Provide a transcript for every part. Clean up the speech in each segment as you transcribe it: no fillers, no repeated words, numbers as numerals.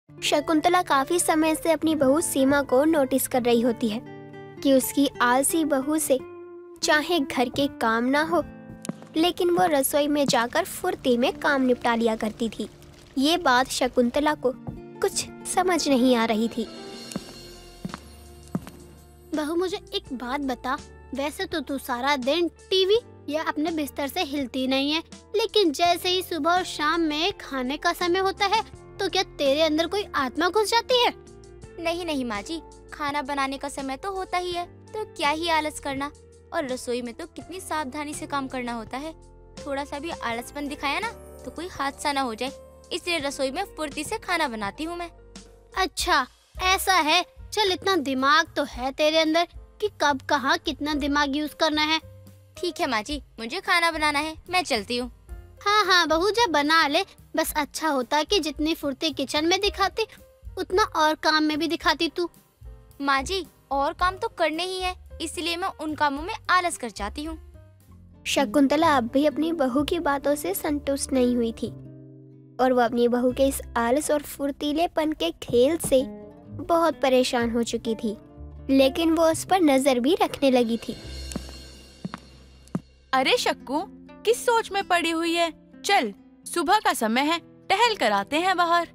शकुंतला काफी समय से अपनी बहू सीमा को नोटिस कर रही होती है कि उसकी आलसी बहू से चाहे घर के काम ना हो, लेकिन वो रसोई में जाकर फुर्ती में काम निपटा लिया करती थी। ये बात शकुंतला को कुछ समझ नहीं आ रही थी। बहू मुझे एक बात बता, वैसे तो तू सारा दिन टीवी या अपने बिस्तर से हिलती नहीं है, लेकिन जैसे ही सुबह और शाम में खाने का समय होता है तो क्या तेरे अंदर कोई आत्मा घुस जाती है? नहीं नहीं माँ जी, खाना बनाने का समय तो होता ही है, तो क्या ही आलस करना। और रसोई में तो कितनी सावधानी से काम करना होता है। थोड़ा सा भी आलसपन दिखाया ना तो कोई हादसा ना हो जाए, इसलिए रसोई में फुर्ती से खाना बनाती हूँ मैं। अच्छा ऐसा है, चल इतना दिमाग तो है तेरे अंदर कि कब कहाँ कितना दिमाग यूज करना है। ठीक है माँ जी, मुझे खाना बनाना है, मैं चलती हूँ। हाँ हाँ बहू जा बना ले, बस अच्छा होता कि जितनी फुर्ती किचन में दिखाती उतना और काम में भी दिखाती तू। माँ जी और काम तो करने ही है, इसलिए मैं उन कामों में आलस कर जाती हूँ। शकुंतला अब भी अपनी बहू की बातों से संतुष्ट नहीं हुई थी और वो अपनी बहू के इस आलस और फुर्तीलेपन के खेल से बहुत परेशान हो चुकी थी, लेकिन वो उस पर नजर भी रखने लगी थी। अरे शक्कू, किस सोच में पड़ी हुई है? चल सुबह का समय है, टहल कर आते हैं बाहर।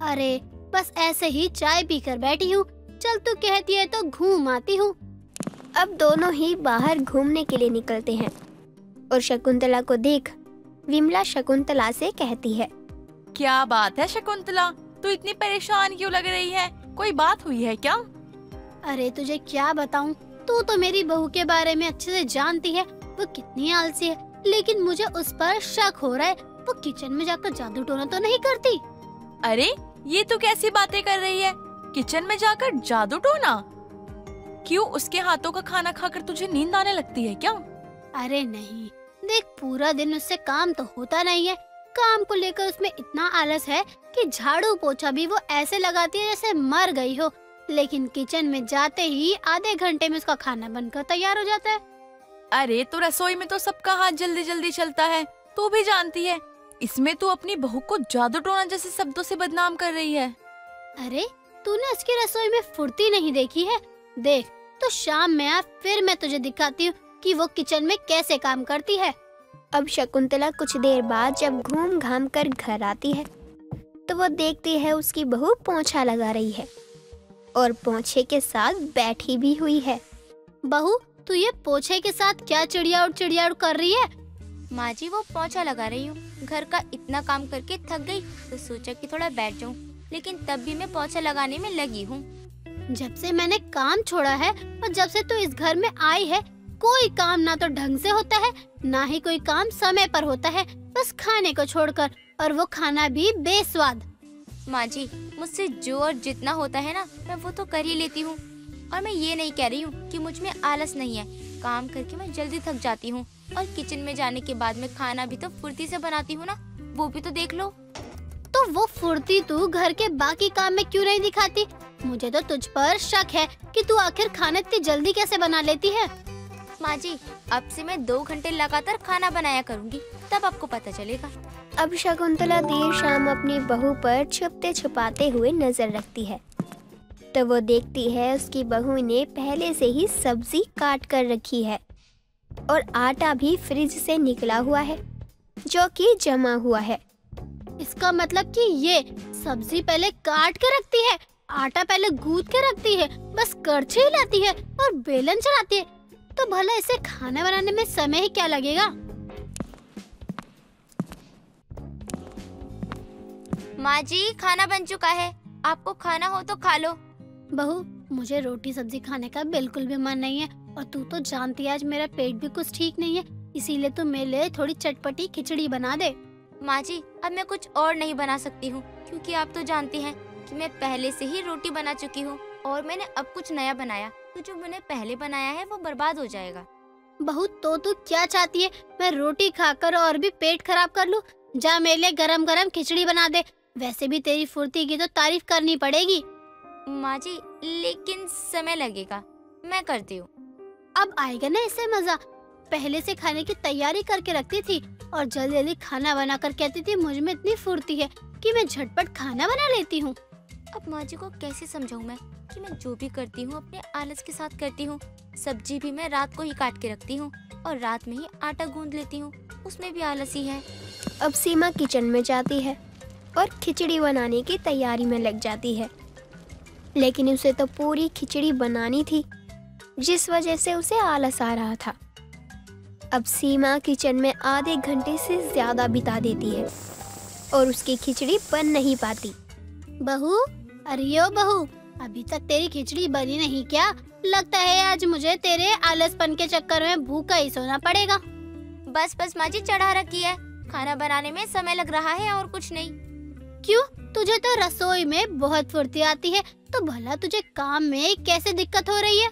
अरे बस ऐसे ही चाय पीकर बैठी हूँ, चल तू कहती है तो घूम आती हूँ। अब दोनों ही बाहर घूमने के लिए निकलते हैं और शकुंतला को देख विमला शकुंतला से कहती है, क्या बात है शकुंतला, तू इतनी परेशान क्यों लग रही है? कोई बात हुई है क्या? अरे तुझे क्या बताऊं, तू तो मेरी बहू के बारे में अच्छे से जानती है, वो कितनी आलसी है, लेकिन मुझे उस पर शक हो रहा है, वो किचन में जाकर जादू टोना तो नहीं करती। अरे ये तू कैसी बातें कर रही है? किचन में जाकर जादू टोना? क्यों, उसके हाथों का खाना खाकर तुझे नींद आने लगती है क्या? अरे नहीं, देख पूरा दिन उससे काम तो होता नहीं है, काम को लेकर उसमें इतना आलस है कि झाड़ू पोछा भी वो ऐसे लगाती है जैसे मर गई हो, लेकिन किचन में जाते ही आधे घंटे में उसका खाना बनकर तैयार हो जाता है। अरे तो रसोई में तो सबका हाथ जल्दी जल्दी चलता है, तू भी जानती है। इसमें तू अपनी बहू को जादू टोना जैसे शब्दों से बदनाम कर रही है। अरे तूने उसकी रसोई में फुर्ती नहीं देखी है? देख तो शाम में आ, फिर मैं तुझे दिखाती हूँ कि वो किचन में कैसे काम करती है। अब शकुंतला कुछ देर बाद जब घूम घाम कर घर आती है तो वो देखती है उसकी बहू पोंछा लगा रही है और पोंछे के साथ बैठी भी हुई है। बहू तू ये पोछे के साथ क्या चिड़िया कर रही है? माँ जी वो पोंछा लगा रही हूँ, घर का इतना काम करके थक गई तो सोचा कि थोड़ा बैठ जाऊँ, लेकिन तब भी मैं पोंछा लगाने में लगी हूँ। जब से मैंने काम छोड़ा है और जब से तू इस घर में आई है, कोई काम ना तो ढंग से होता है, ना ही कोई काम समय पर होता है, बस खाने को छोड़कर, और वो खाना भी बेस्वाद। माँ जी मुझसे जो और जितना होता है ना मैं वो तो कर ही लेती हूँ, और मैं ये नहीं कह रही हूँ कि मुझ में आलस नहीं है, काम करके मैं जल्दी थक जाती हूँ, और किचन में जाने के बाद में खाना भी तो फुर्ती से बनाती हूँ ना, वो भी तो देख लो। तो वो फुर्ती तू घर के बाकी काम में क्यों नहीं दिखाती? मुझे तो तुझ पर शक है कि तू आखिर खाना इतनी जल्दी कैसे बना लेती है। माँ जी अब से मैं 2 घंटे लगातार खाना बनाया करूँगी, तब आपको पता चलेगा। अब शकुंतला देर शाम अपनी बहू पर छुपते छुपाते हुए नजर रखती है तो वो देखती है उसकी बहू ने पहले से ही सब्जी काट कर रखी है और आटा भी फ्रिज से निकला हुआ है जो कि जमा हुआ है। इसका मतलब कि ये सब्जी पहले काट के रखती है, आटा पहले गूंथ के रखती है, बस करछी हिलाती है और बेलन चलाती है, तो भला इसे खाना बनाने में समय ही क्या लगेगा? माँ जी खाना बन चुका है, आपको खाना हो तो खा लो। बहू मुझे रोटी सब्जी खाने का बिल्कुल भी मन नहीं है, और तू तो जानती है आज मेरा पेट भी कुछ ठीक नहीं है, इसीलिए तू मेरे लिए थोड़ी चटपटी खिचड़ी बना दे। माँ जी अब मैं कुछ और नहीं बना सकती हूँ, क्योंकि आप तो जानती हैं कि मैं पहले से ही रोटी बना चुकी हूँ, और मैंने अब कुछ नया बनाया तो जो मैंने पहले बनाया है वो बर्बाद हो जाएगा। बहू तो तू क्या चाहती है, मैं रोटी खाकर और भी पेट खराब कर लूं? जा मेरे लिए गरम गरम खिचड़ी बना दे, वैसे भी तेरी फुर्ती की तो तारीफ करनी पड़ेगी। माँ जी लेकिन समय लगेगा, मैं करती हूँ। अब आएगा ना इससे मजा? पहले से खाने की तैयारी करके रखती थी और जल्दी जल्दी खाना बनाकर कहती थी मुझ में इतनी फुर्ती है कि मैं झटपट खाना बना लेती हूँ। अब माँ जी को कैसे समझाऊं मैं कि मैं जो भी करती हूँ अपने आलस के साथ करती हूँ। सब्जी भी मैं रात को ही काट के रखती हूँ और रात में ही आटा गूंद लेती हूँ, उसमें भी आलस ही है। अब सीमा किचन में जाती है और खिचड़ी बनाने की तैयारी में लग जाती है, लेकिन उसे तो पूरी खिचड़ी बनानी थी, जिस वजह से उसे आलस आ रहा था। अब सीमा किचन में आधे घंटे से ज्यादा बिता देती है और उसकी खिचड़ी बन नहीं पाती। बहू, अरे ओ बहू, अभी तक तेरी खिचड़ी बनी नहीं क्या? लगता है आज मुझे तेरे आलसपन के चक्कर में भूखा ही सोना पड़ेगा। बस बस माँ जी, चढ़ा रखी है। खाना बनाने में समय लग रहा है और कुछ नहीं। क्यों? तुझे तो रसोई में बहुत फुर्ती आती है, तो भला तुझे काम में कैसे दिक्कत हो रही है?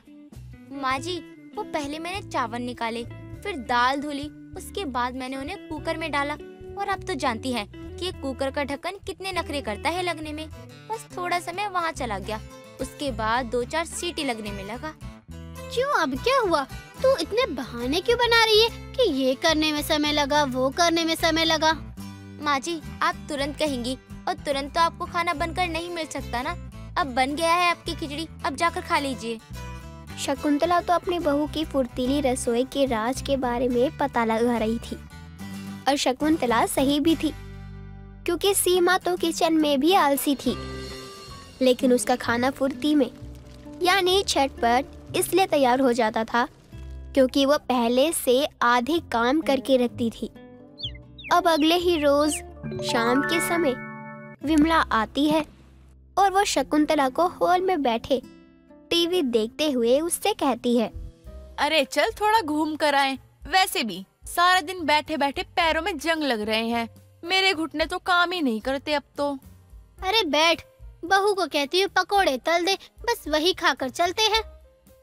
माँ जी, वो पहले मैंने चावल निकाले, फिर दाल धुली, उसके बाद मैंने उन्हें कुकर में डाला। और अब तो जानती है कि कुकर का ढक्कन कितने नखरे करता है लगने में। बस थोड़ा समय वहाँ चला गया, उसके बाद 2-4 सीटी लगने में लगा। क्यों, अब क्या हुआ? तू इतने बहाने क्यों बना रही है कि ये करने में समय लगा, वो करने में समय लगा? माँ जी, आप तुरंत कहेंगी और तुरंत तो आपको खाना बनकर नहीं मिल सकता ना। अब बन गया है आपकी खिचड़ी, अब जाकर खा लीजिए। शकुंतला तो अपनी बहू की फुर्तीली रसोई के राज के बारे में पता लगा रही थी, और शकुंतला सही भी थी, क्योंकि सीमा तो किचन में भी आलसी थी, लेकिन उसका खाना फुर्ती में यानी झटपट इसलिए तैयार हो जाता था क्योंकि वो पहले से आधे काम करके रखती थी। अब अगले ही रोज शाम के समय विमला आती है और वो शकुंतला को हॉल में बैठे टीवी देखते हुए उससे कहती है, अरे चल थोड़ा घूम कर आए। वैसे भी सारा दिन बैठे बैठे पैरों में जंग लग रहे हैं, मेरे घुटने तो काम ही नहीं करते अब तो। अरे बैठ, बहू को कहती हूँ पकोड़े तल दे, बस वही खाकर चलते हैं।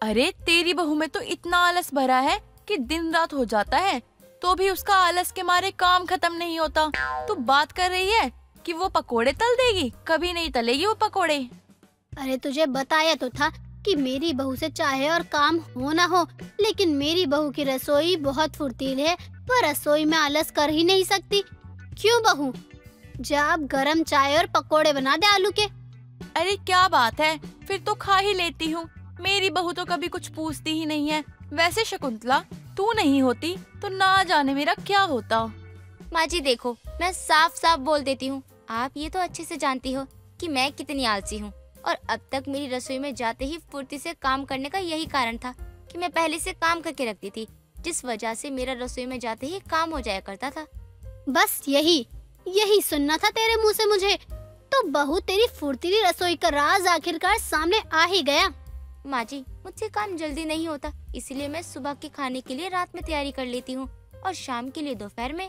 अरे तेरी बहू में तो इतना आलस भरा है कि दिन रात हो जाता है, तो भी उसका आलस के मारे काम खत्म नहीं होता। तू बात कर रही है कि वो पकोड़े तल देगी? कभी नहीं तलेगी वो पकोड़े। अरे तुझे बताया तो था कि मेरी बहू से चाहे और काम हो ना हो, लेकिन मेरी बहू की रसोई बहुत फुर्तीली है, वो रसोई में आलस कर ही नहीं सकती। क्यों बहू, जा गरम चाय और पकोड़े बना दे आलू के। अरे क्या बात है, फिर तो खा ही लेती हूँ। मेरी बहू तो कभी कुछ पूछती ही नहीं है। वैसे शकुंतला, तू नहीं होती तो ना जाने मेरा क्या होता। माँ जी देखो, मैं साफ साफ बोल देती हूँ, आप ये तो अच्छे से जानती हो कि मैं कितनी आलसी हूँ, और अब तक मेरी रसोई में जाते ही फुर्ती से काम करने का यही कारण था कि मैं पहले से काम करके रखती थी, जिस वजह से मेरा रसोई में जाते ही काम हो जाया करता था। बस यही सुनना था तेरे मुँह से मुझे। तो बहू, तेरी फुर्तीली रसोई का राज आखिरकार सामने आ ही गया। माँ जी, मुझसे काम जल्दी नहीं होता, इसलिए मैं सुबह के खाने के लिए रात में तैयारी कर लेती हूँ और शाम के लिए दोपहर में।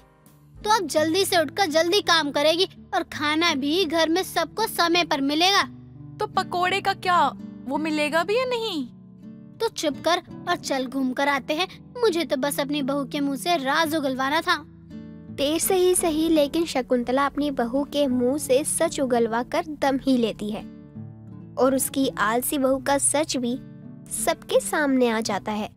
तो अब जल्दी से उठकर जल्दी काम करेगी और खाना भी घर में सबको समय पर मिलेगा। तो पकोड़े का क्या, वो मिलेगा भी या नहीं? तो चुप कर और चल घूम कर आते हैं। मुझे तो बस अपनी बहू के मुंह से राज उगलवाना था। देर से ही सही, लेकिन शकुंतला अपनी बहू के मुंह से सच उगलवा कर दम ही लेती है, और उसकी आलसी बहू का सच भी सबके सामने आ जाता है।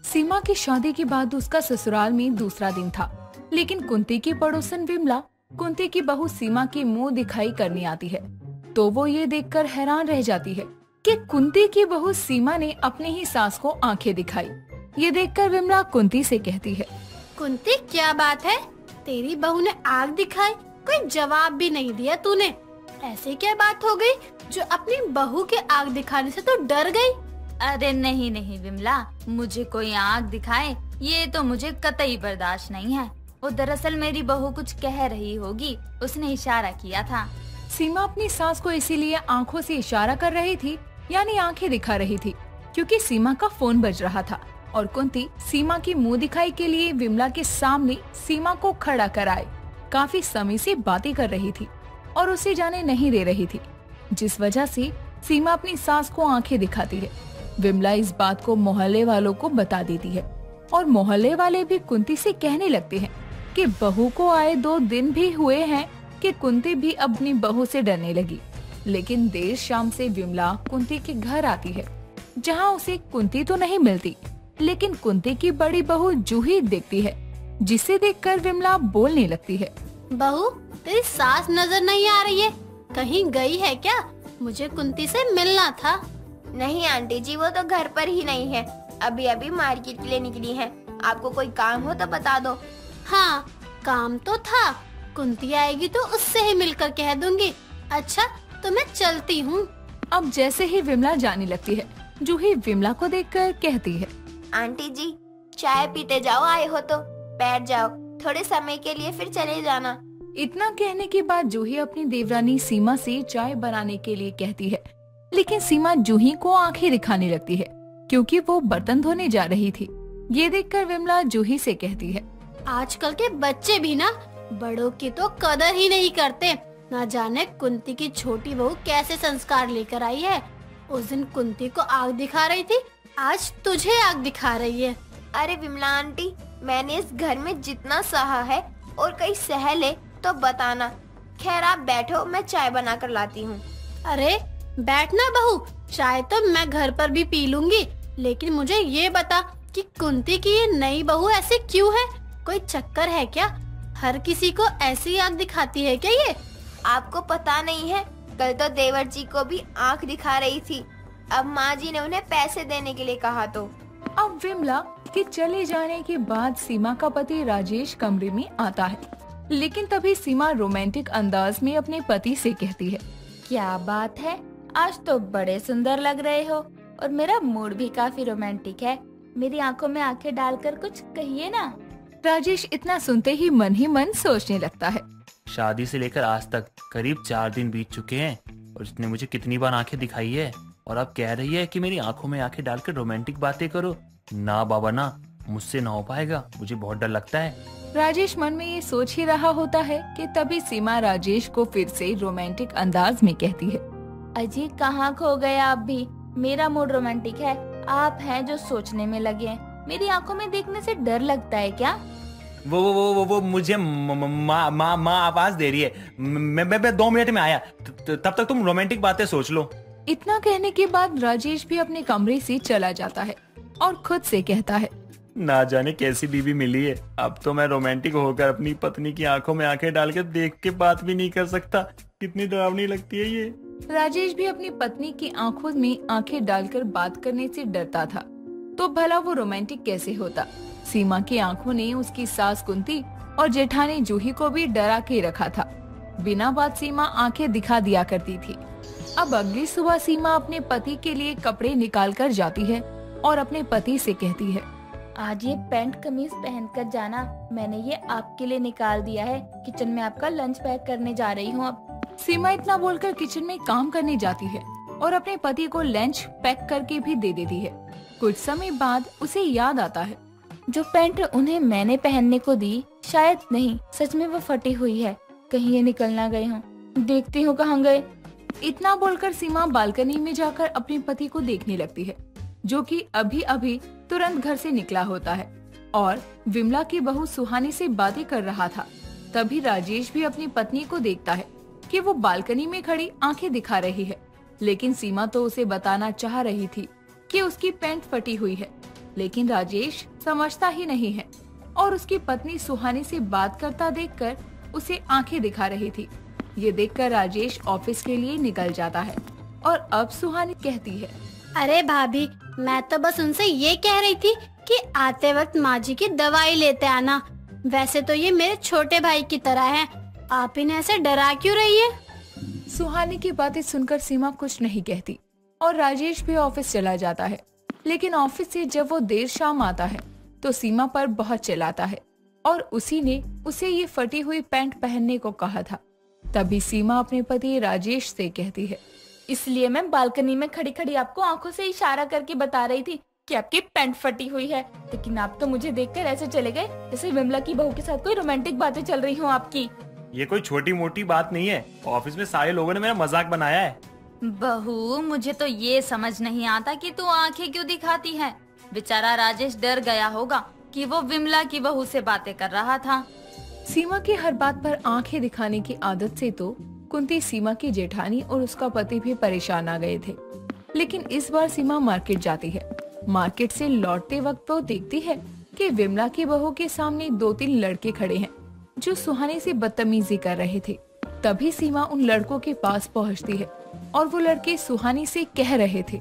सीमा की शादी के बाद उसका ससुराल में दूसरा दिन था, लेकिन कुंती की पड़ोसन विमला कुंती की बहू सीमा की मुंह दिखाई करनी आती है, तो वो ये देखकर हैरान रह जाती है कि कुंती की बहू सीमा ने अपनी ही सास को आंखें दिखाई। ये देखकर विमला कुंती से कहती है, कुंती, क्या बात है? तेरी बहू ने आग दिखाई, कोई जवाब भी नहीं दिया तूने। ऐसे क्या बात हो गई जो अपनी बहू के आग दिखाने से तो डर गई? अरे नहीं नहीं विमला, मुझे कोई आग दिखाए ये तो मुझे कतई बर्दाश्त नहीं है। वो दरअसल मेरी बहू कुछ कह रही होगी, उसने इशारा किया था। सीमा अपनी सास को इसीलिए आंखों से इशारा कर रही थी, यानी आंखें दिखा रही थी, क्योंकि सीमा का फोन बज रहा था और कुंती सीमा की मुंह दिखाई के लिए विमला के सामने सीमा को खड़ा कराए काफी समय से बातें कर रही थी और उसे जाने नहीं दे रही थी, जिस वजह से सीमा अपनी सास को आंखें दिखाती है। विमला इस बात को मोहल्ले वालों को बता देती है और मोहल्ले वाले भी कुंती से कहने लगते हैं कि बहू को आए 2 दिन भी हुए हैं कि कुंती भी अपनी बहू से डरने लगी। लेकिन देर शाम से विमला कुंती के घर आती है, जहां उसे कुंती तो नहीं मिलती, लेकिन कुंती की बड़ी बहू जूही दिखती है, जिसे देखकर विमला बोलने लगती है, बहू, तेरी सास नजर नहीं आ रही है, कहीं गई है क्या? मुझे कुंती से मिलना था। नहीं आंटी जी, वो तो घर पर ही नहीं है, अभी अभी मार्केट के लिए निकली है। आपको कोई काम हो तो बता दो। हाँ, काम तो था, कुंती आएगी तो उससे ही मिलकर कह दूंगी। अच्छा, तो मैं चलती हूँ। अब जैसे ही विमला जाने लगती है, जूही विमला को देखकर कहती है, आंटी जी, चाय पीते जाओ, आए हो तो बैठ जाओ, थोड़े समय के लिए फिर चले जाना। इतना कहने के बाद जूही अपनी देवरानी सीमा से चाय बनाने के लिए कहती है, लेकिन सीमा जूही को आंखें दिखाने लगती है क्योंकि वो बर्तन धोने जा रही थी। ये देखकर विमला जूही से कहती है, आजकल के बच्चे भी ना बड़ों की तो कदर ही नहीं करते। ना जाने कुंती की छोटी बहू कैसे संस्कार लेकर आई है। उस दिन कुंती को आग दिखा रही थी, आज तुझे आग दिखा रही है। अरे विमला आंटी, मैंने इस घर में जितना सहा है और कहीं सह ले तो बताना। खैर आप बैठो, मैं चाय बना कर लाती हूँ। अरे बैठना बहू, चाय तो मैं घर पर भी पी लूंगी, लेकिन मुझे ये बता कि कुंती की ये नई बहू ऐसे क्यों है? कोई चक्कर है क्या? हर किसी को ऐसी आग दिखाती है क्या ये? आपको पता नहीं है, कल तो देवर जी को भी आंख दिखा रही थी। अब माँ जी ने उन्हें पैसे देने के लिए कहा तो। अब विमला के चले जाने के बाद सीमा का पति राजेश कमरे में आता है, लेकिन तभी सीमा रोमांटिक अंदाज में अपने पति से कहती है, क्या बात है, आज तो बड़े सुंदर लग रहे हो और मेरा मूड भी काफी रोमांटिक है। मेरी आंखों में आंखें डालकर कुछ कहिए ना। राजेश इतना सुनते ही मन सोचने लगता है। शादी से लेकर आज तक करीब 4 दिन बीत चुके हैं और उसने मुझे कितनी बार आंखें दिखाई है, और अब कह रही है कि मेरी आंखों में आंखें डालकर रोमांटिक बातें करो। ना बाबा ना, मुझसे ना हो पाएगा, मुझे बहुत डर लगता है। राजेश मन में ये सोच ही रहा होता है कि तभी सीमा राजेश को फिर से रोमांटिक अंदाज में कहती है, अजी कहाँ खो गए आप भी? मेरा मूड रोमांटिक है, आप हैं जो सोचने में लगे हैं। मेरी आंखों में देखने से डर लगता है क्या? वो मुझे माँ आवाज दे रही है। मैं 2 मिनट में आया, तब तक तुम रोमांटिक बातें सोच लो। इतना कहने के बाद राजेश भी अपने कमरे से चला जाता है और खुद से कहता है, ना जाने कैसी बीवी मिली है। अब तो मैं रोमांटिक होकर अपनी पत्नी की आंखों में आंखें डालकर देख के बात भी नहीं कर सकता। कितनी डरावनी लगती है ये। राजेश भी अपनी पत्नी की आंखों में आंखें डालकर बात करने से डरता था, तो भला वो रोमांटिक कैसे होता। सीमा की आंखों ने उसकी सास कुंती और जेठानी जूही को भी डरा के रखा था। बिना बात सीमा आंखें दिखा दिया करती थी। अब अगली सुबह सीमा अपने पति के लिए कपड़े निकाल कर जाती है और अपने पति से कहती है, आज ये पैंट कमीज पहनकर जाना, मैंने ये आपके लिए निकाल दिया है। किचन में आपका लंच पैक करने जा रही हूँ अब। सीमा इतना बोलकर किचन में काम करने जाती है और अपने पति को लंच पैक करके भी दे देती है। कुछ समय बाद उसे याद आता है, जो पैंट उन्हें मैंने पहनने को दी, शायद नहीं, सच में वो फटी हुई है। कहीं ये निकल ना गए हों। देखती हूँ कहाँ गए। इतना बोलकर सीमा बालकनी में जाकर अपने पति को देखने लगती है, जो कि अभी अभी तुरंत घर से निकला होता है और विमला की बहू सुहानी से बातें कर रहा था। तभी राजेश भी अपनी पत्नी को देखता है कि वो बालकनी में खड़ी आंखें दिखा रही है, लेकिन सीमा तो उसे बताना चाह रही थी कि उसकी पैंट फटी हुई है, लेकिन राजेश समझता ही नहीं है और उसकी पत्नी सुहानी से बात करता देखकर उसे आंखें दिखा रही थी। ये देखकर राजेश ऑफिस के लिए निकल जाता है और अब सुहानी कहती है, अरे भाभी, मैं तो बस उनसे ये कह रही थी कि आते वक्त माँ जी की दवाई लेते आना। वैसे तो ये मेरे छोटे भाई की तरह हैं, आप इन्हें ऐसे डरा क्यों रही है? सुहानी की बातें सुनकर सीमा कुछ नहीं कहती और राजेश भी ऑफिस चला जाता है, लेकिन ऑफिस से जब वो देर शाम आता है तो सीमा पर बहुत चिल्लाता है और उसी ने उसे ये फटी हुई पैंट पहनने को कहा था। तभी सीमा अपने पति राजेश से कहती है, इसलिए मैं बालकनी में खड़ी खड़ी आपको आंखों से इशारा करके बता रही थी कि आपकी पैंट फटी हुई है, लेकिन आप तो मुझे देखकर ऐसे चले गए जैसे विमला की बहू के साथ कोई रोमांटिक बातें चल रही हो आपकी। ये कोई छोटी मोटी बात नहीं है, ऑफिस में सारे लोगों ने मेरा मजाक बनाया है। बहू, मुझे तो ये समझ नहीं आता कि तू आंखें क्यों दिखाती है। बेचारा राजेश डर गया होगा कि वो विमला की बहू से बातें कर रहा था। सीमा की हर बात पर आंखें दिखाने की आदत से तो कुंती, सीमा की जेठानी और उसका पति भी परेशान आ गए थे। लेकिन इस बार सीमा मार्केट जाती है। मार्केट से लौटते वक्त वो देखती है कि विमला की बहू के सामने 2-3 लड़के खड़े हैं जो सुहानी से बदतमीजी कर रहे थे। तभी सीमा उन लड़कों के पास पहुंचती है और वो लड़के सुहानी से कह रहे थे,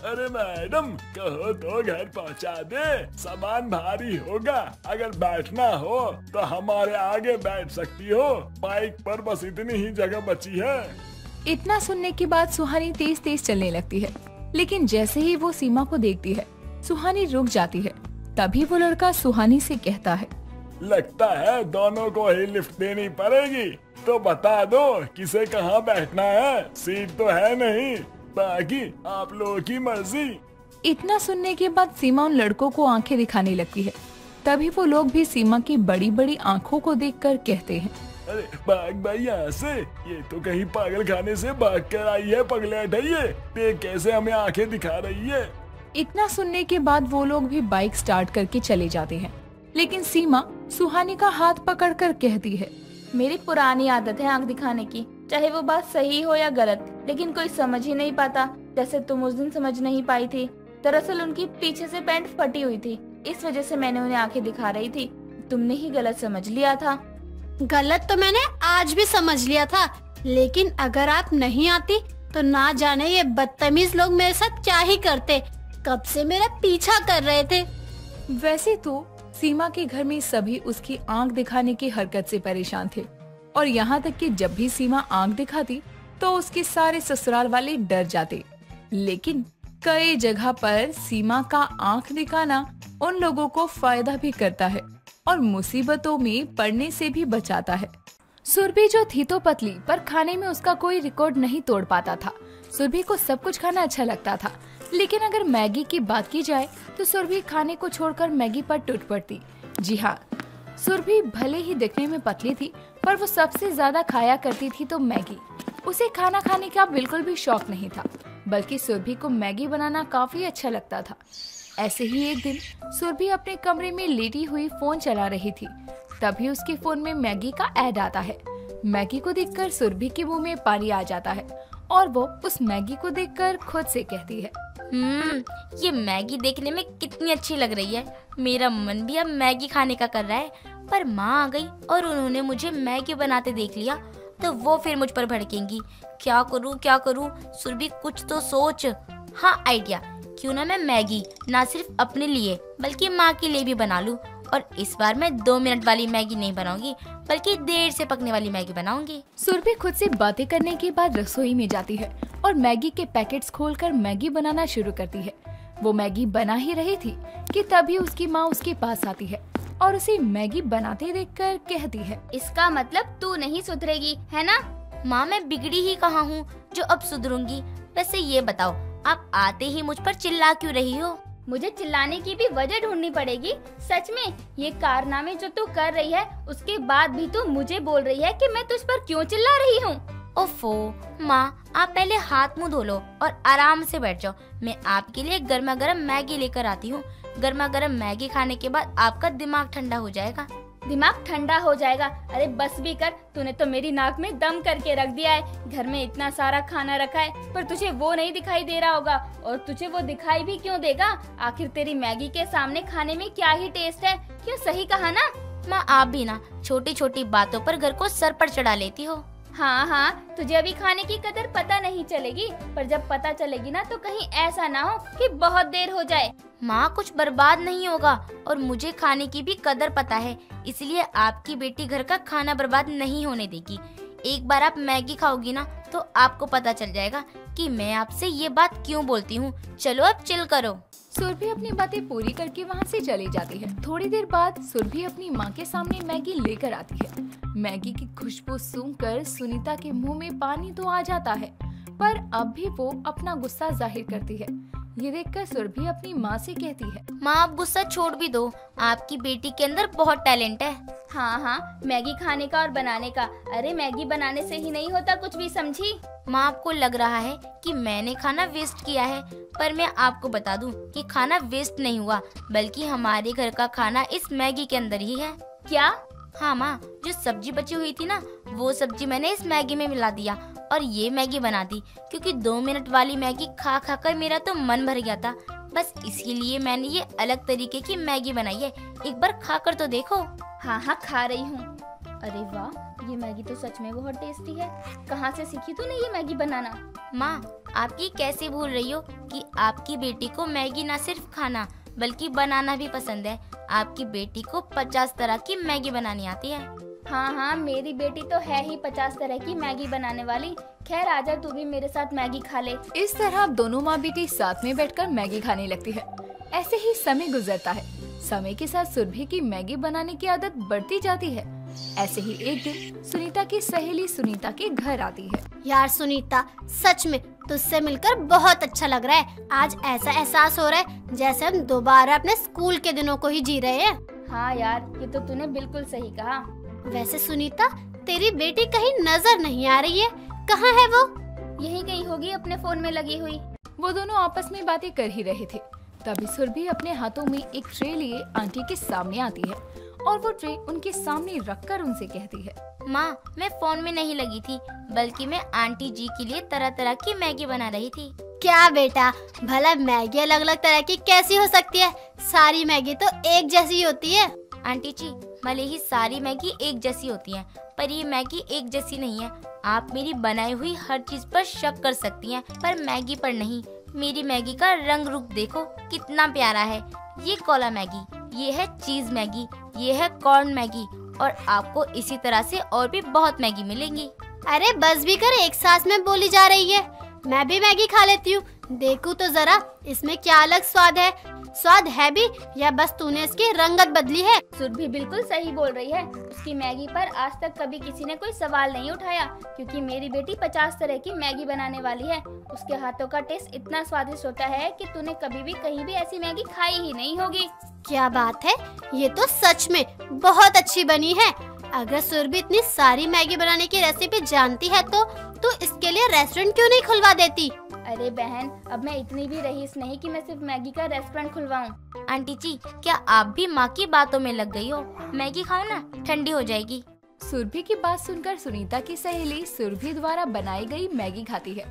अरे मैडम, कहो तो घर पहुंचा दे, सामान भारी होगा, अगर बैठना हो तो हमारे आगे बैठ सकती हो, बाइक पर बस इतनी ही जगह बची है। इतना सुनने के बाद सुहानी तेज तेज चलने लगती है, लेकिन जैसे ही वो सीमा को देखती है सुहानी रुक जाती है। तभी वो लड़का सुहानी से कहता है, लगता है दोनों को ही लिफ्ट देनी पड़ेगी, तो बता दो किसे कहाँ बैठना है, सीट तो है नहीं, बाकी आप लोगों की मर्जी। इतना सुनने के बाद सीमा उन लड़कों को आंखें दिखाने लगती है। तभी वो लोग भी सीमा की बड़ी बड़ी आंखों को देखकर कहते हैं, अरे भाग भाई यहाँ से, ये तो कहीं पागल खाने से भाग कर आई है, पगलेट है ये, देख कैसे हमें आंखें दिखा रही है। इतना सुनने के बाद वो लोग भी बाइक स्टार्ट करके चले जाते हैं, लेकिन सीमा सुहानी का हाथ पकड़कर कहती है, मेरी पुरानी आदत है आंख दिखाने की, चाहे वो बात सही हो या गलत, लेकिन कोई समझ ही नहीं पाता, जैसे तुम उस दिन समझ नहीं पाई थी। दरअसल उनकी पीछे से पैंट फटी हुई थी, इस वजह से मैंने उन्हें आंखें दिखा रही थी, तुमने ही गलत समझ लिया था। गलत तो मैंने आज भी समझ लिया था, लेकिन अगर आप नहीं आती तो ना जाने ये बदतमीज लोग मेरे साथ क्या ही करते, कब से मेरा पीछा कर रहे थे। वैसे तो सीमा के घर में सभी उसकी आंख दिखाने की हरकत से परेशान थे, और यहाँ तक कि जब भी सीमा आंख दिखाती तो उसके सारे ससुराल वाले डर जाते। लेकिन कई जगह पर सीमा का आंख दिखाना उन लोगों को फायदा भी करता है और मुसीबतों में पड़ने से भी बचाता है। सुरभि जो थी तो पतली, पर खाने में उसका कोई रिकॉर्ड नहीं तोड़ पाता था। सुरभि को सब कुछ खाना अच्छा लगता था, लेकिन अगर मैगी की बात की जाए तो सुरभि खाने को छोड़कर मैगी पर टूट पड़ती। जी हाँ, सुरभि भले ही दिखने में पतली थी, पर वो सबसे ज्यादा खाया करती थी तो मैगी। उसे खाना खाने का बिल्कुल भी शौक नहीं था, बल्कि सुरभि को मैगी बनाना काफी अच्छा लगता था। ऐसे ही एक दिन सुरभि अपने कमरे में लेटी हुई फोन चला रही थी, तभी उसके फोन में मैगी का ऐड आता है। मैगी को देखकर सुरभि के मुंह में पानी आ जाता है और वो उस मैगी को देखकर खुद से कहती है, ये मैगी देखने में कितनी अच्छी लग रही है, मेरा मन भी अब मैगी खाने का कर रहा है। पर माँ आ गई और उन्होंने मुझे मैगी बनाते देख लिया तो वो फिर मुझ पर भड़केंगी। क्या करूँ सुरभि, कुछ तो सोच। हाँ, आइडिया, क्यों ना मैं मैगी ना सिर्फ अपने लिए बल्कि माँ के लिए भी बना लूं। और इस बार मैं 2 मिनट वाली मैगी नहीं बनाऊंगी, बल्कि देर से पकने वाली मैगी बनाऊंगी। सुरभि खुद से बातें करने के बाद रसोई में जाती है और मैगी के पैकेट्स खोलकर मैगी बनाना शुरू करती है। वो मैगी बना ही रही थी कि तभी उसकी माँ उसके पास आती है और उसे मैगी बनाते देखकर कहती है, इसका मतलब तू नहीं सुधरेगी, है ना? माँ, मैं बिगड़ी ही कहाँ हूँ जो अब सुधरूंगी। वैसे ये बताओ, आप आते ही मुझ पर चिल्ला क्यों रही हो? मुझे चिल्लाने की भी वजह ढूंढनी पड़ेगी। सच में ये कारनामे जो तू कर रही है, उसके बाद भी तू मुझे बोल रही है कि मैं तुझ पर क्यों चिल्ला रही हूँ। ओफो माँ, आप पहले हाथ मुंह धो लो और आराम से बैठ जाओ। मैं आपके लिए गर्मा गर्म मैगी लेकर आती हूँ। गर्मा गर्म मैगी खाने के बाद आपका दिमाग ठंडा हो जाएगा। दिमाग ठंडा हो जाएगा? अरे बस भी कर, तूने तो मेरी नाक में दम करके रख दिया है। घर में इतना सारा खाना रखा है, पर तुझे वो नहीं दिखाई दे रहा होगा। और तुझे वो दिखाई भी क्यों देगा? आखिर तेरी मैगी के सामने खाने में क्या ही टेस्ट है। क्यों, सही कहा ना? माँ, आप भी ना छोटी छोटी बातों पर घर को सर पर चढ़ा लेती हो। हाँ, तुझे अभी खाने की कदर पता नहीं चलेगी, पर जब पता चलेगी ना तो कहीं ऐसा ना हो कि बहुत देर हो जाए। माँ, कुछ बर्बाद नहीं होगा और मुझे खाने की भी कदर पता है, इसलिए आपकी बेटी घर का खाना बर्बाद नहीं होने देगी। एक बार आप मैगी खाओगी ना तो आपको पता चल जाएगा कि मैं आपसे ये बात क्यों बोलती हूँ। चलो अब चिल करो। सुरभि अपनी बातें पूरी करके वहाँ से चली जाती है। थोड़ी देर बाद सुरभि अपनी माँ के सामने मैगी लेकर आती है। मैगी की खुशबू सूंघकर सुनीता के मुंह में पानी तो आ जाता है, पर अब भी वो अपना गुस्सा जाहिर करती है। ये देखकर सुरभि अपनी माँ से कहती है, माँ, आप गुस्सा छोड़ भी दो, आपकी बेटी के अंदर बहुत टैलेंट है। हाँ, मैगी खाने का और बनाने का। अरे मैगी बनाने से ही नहीं होता कुछ भी, समझी? माँ, आपको लग रहा है कि मैंने खाना वेस्ट किया है, पर मैं आपको बता दूं कि खाना वेस्ट नहीं हुआ, बल्कि हमारे घर का खाना इस मैगी के अंदर ही है। क्या? हाँ माँ, जो सब्जी बची हुई थी ना, वो सब्जी मैंने इस मैगी में मिला दिया और ये मैगी बना दी, क्योंकि 2 मिनट वाली मैगी खा खा कर मेरा तो मन भर गया था। बस इसीलिए मैंने ये अलग तरीके की मैगी बनाई है, एक बार खा कर तो देखो। हाँ, खा रही हूँ। अरे वाह, ये मैगी तो सच में बहुत टेस्टी है। कहाँ से सीखी तूने ये मैगी बनाना? माँ, आप ये कैसे भूल रही हो कि आपकी बेटी को मैगी ना सिर्फ खाना बल्कि बनाना भी पसंद है। आपकी बेटी को 50 तरह की मैगी बनानी आती है। हाँ हाँ, मेरी बेटी तो है ही 50 तरह की मैगी बनाने वाली। खैर आजा, तू भी मेरे साथ मैगी खा ले। इस तरह दोनों माँ बेटी साथ में बैठकर मैगी खाने लगती है। ऐसे ही समय गुजरता है। समय के साथ सुरभि की मैगी बनाने की आदत बढ़ती जाती है। ऐसे ही एक दिन सुनीता की सहेली सुनीता के घर आती है। यार सुनीता, सच में तुझसे मिलकर बहुत अच्छा लग रहा है। आज ऐसा एहसास हो रहा है जैसे हम दोबारा अपने स्कूल के दिनों को ही जी रहे हैं। हाँ यार, ये तो तूने बिल्कुल सही कहा। वैसे सुनीता, तेरी बेटी कहीं नजर नहीं आ रही है, कहाँ है वो? यही कहीं होगी, अपने फोन में लगी हुई। वो दोनों आपस में बातें कर ही रहे थे। तभी सुरभि अपने हाथों में एक ट्रे लिए आंटी के सामने आती है और वो ट्रे उनके सामने रखकर उनसे कहती है, माँ, मैं फोन में नहीं लगी थी, बल्कि मैं आंटी जी के लिए तरह तरह की मैगी बना रही थी। क्या बेटा, भला मैगी अलग अलग तरह की कैसी हो सकती है? सारी मैगी तो एक जैसी होती है। आंटी जी, भले ही सारी मैगी एक जैसी होती है, पर ये मैगी एक जैसी नहीं है। आप मेरी बनाई हुई हर चीज पर शक कर सकती हैं, पर मैगी पर नहीं। मेरी मैगी का रंग रूप देखो कितना प्यारा है। ये कोला मैगी, ये है चीज मैगी, ये है कॉर्न मैगी, और आपको इसी तरह से और भी बहुत मैगी मिलेंगी। अरे बस भी कर, एक सांस में बोली जा रही है। मैं भी मैगी खा लेती हूँ, देखूं तो जरा इसमें क्या अलग स्वाद है। स्वाद है भी या बस तूने इसकी रंगत बदली है? सुरभि बिल्कुल सही बोल रही है। उसकी मैगी पर आज तक कभी किसी ने कोई सवाल नहीं उठाया, क्योंकि मेरी बेटी 50 तरह की मैगी बनाने वाली है। उसके हाथों का टेस्ट इतना स्वादिष्ट होता है कि तूने कभी भी कहीं भी ऐसी मैगी खाई ही नहीं होगी। क्या बात है, ये तो सच में बहुत अच्छी बनी है। अगर सुरभि इतनी सारी मैगी बनाने की रेसिपी जानती है तो इसके लिए रेस्टोरेंट क्यों नहीं खुलवा देती? अरे बहन, अब मैं इतनी भी रईस नहीं कि मैं सिर्फ मैगी का रेस्टोरेंट खुलवाऊं। आंटी जी, क्या आप भी माँ की बातों में लग गई हो? मैगी खाओ ना, ठंडी हो जाएगी। सुरभि की बात सुनकर सुनीता की सहेली सुरभि द्वारा बनाई गई मैगी खाती है।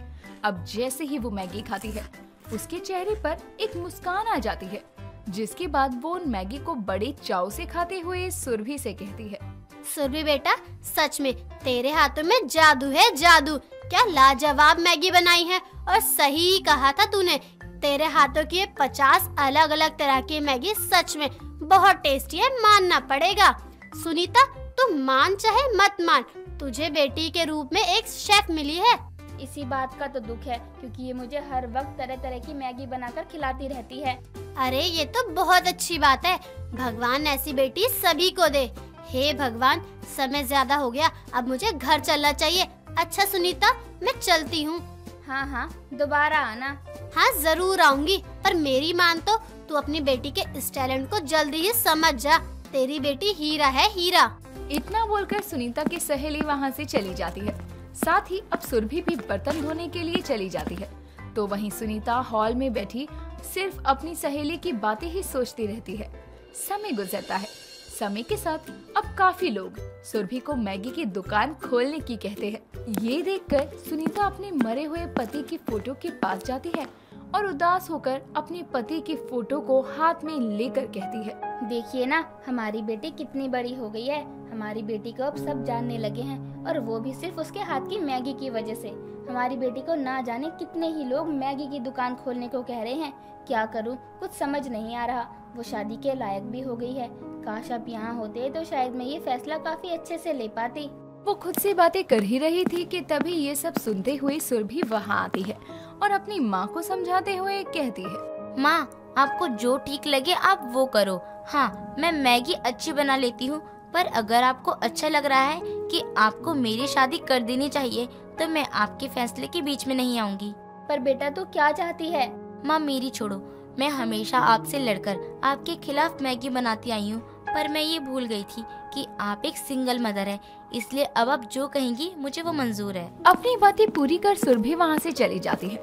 अब जैसे ही वो मैगी खाती है, उसके चेहरे पर एक मुस्कान आ जाती है, जिसके बाद वो उन मैगी को बड़े चाव से खाते हुए सुरभि से कहती है, सुरभि बेटा, सच में तेरे हाथों में जादू है, जादू। क्या लाजवाब मैगी बनाई है, और सही कहा था तूने। तेरे हाथों की 50 अलग अलग तरह की मैगी सच में बहुत टेस्टी है, मानना पड़ेगा। सुनीता, तू मान चाहे मत मान, तुझे बेटी के रूप में एक शेफ मिली है। इसी बात का तो दुख है, क्योंकि ये मुझे हर वक्त तरह तरह की मैगी बनाकर खिलाती रहती है। अरे ये तो बहुत अच्छी बात है, भगवान ऐसी बेटी सभी को दे। हे भगवान, समय ज्यादा हो गया, अब मुझे घर चलना चाहिए। अच्छा सुनीता, मैं चलती हूँ। हाँ हाँ, दोबारा आना। हाँ जरूर आऊंगी, पर मेरी मान तो तू अपनी बेटी के इस टैलेंट को जल्दी ही समझ जा। तेरी बेटी हीरा है, हीरा। इतना बोलकर सुनीता की सहेली वहाँ से चली जाती है। साथ ही अब सुरभि भी बर्तन धोने के लिए चली जाती है। तो वहीं सुनीता हॉल में बैठी सिर्फ अपनी सहेली की बातें ही सोचती रहती है। समय गुजरता है। समय के साथ अब काफी लोग सुरभि को मैगी की दुकान खोलने की कहते हैं। ये देखकर सुनीता अपने मरे हुए पति की फोटो के पास जाती है और उदास होकर अपने पति की फोटो को हाथ में लेकर कहती है, देखिए ना, हमारी बेटी कितनी बड़ी हो गई है। हमारी बेटी को अब सब जानने लगे हैं, और वो भी सिर्फ उसके हाथ की मैगी की वजह से। हमारी बेटी को ना जाने कितने ही लोग मैगी की दुकान खोलने को कह रहे हैं। क्या करूं, कुछ समझ नहीं आ रहा। वो शादी के लायक भी हो गई है। काश आप यहाँ होते तो शायद मैं ये फैसला काफी अच्छे से ले पाती। वो खुद से बातें कर ही रही थी कि तभी ये सब सुनते हुए सुरभि वहाँ आती है और अपनी माँ को समझाते हुए कहती है, माँ, आपको जो ठीक लगे आप वो करो। हाँ, मैं मैगी अच्छी बना लेती हूँ, पर अगर आपको अच्छा लग रहा है कि आपको मेरी शादी कर देनी चाहिए, तो मैं आपके फैसले के बीच में नहीं आऊंगी। पर बेटा, तू क्या चाहती है? माँ, मेरी छोड़ो। मैं हमेशा आपसे लड़कर आपके खिलाफ मैगी बनाती आई हूँ, पर मैं ये भूल गई थी कि आप एक सिंगल मदर है, इसलिए अब आप जो कहेंगी मुझे वो मंजूर है। अपनी बातें पूरी कर सुरभि वहाँ से चली जाती है।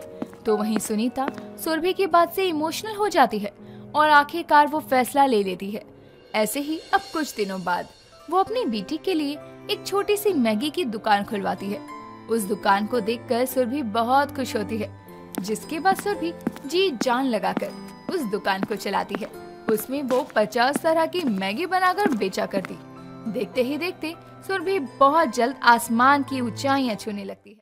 तो वहीं सुनीता सुरभि की बात से इमोशनल हो जाती है और आखिरकार वो फैसला ले लेती है। ऐसे ही अब कुछ दिनों बाद वो अपनी बेटी के लिए एक छोटी सी मैगी की दुकान खुलवाती है। उस दुकान को देखकर सुरभि बहुत खुश होती है, जिसके बाद सुरभि जी जान लगाकर उस दुकान को चलाती है। उसमें वो 50 तरह की मैगी बनाकर बेचा करती। देखते ही देखते सुरभि बहुत जल्द आसमान की ऊंचाइयां छूने लगती है।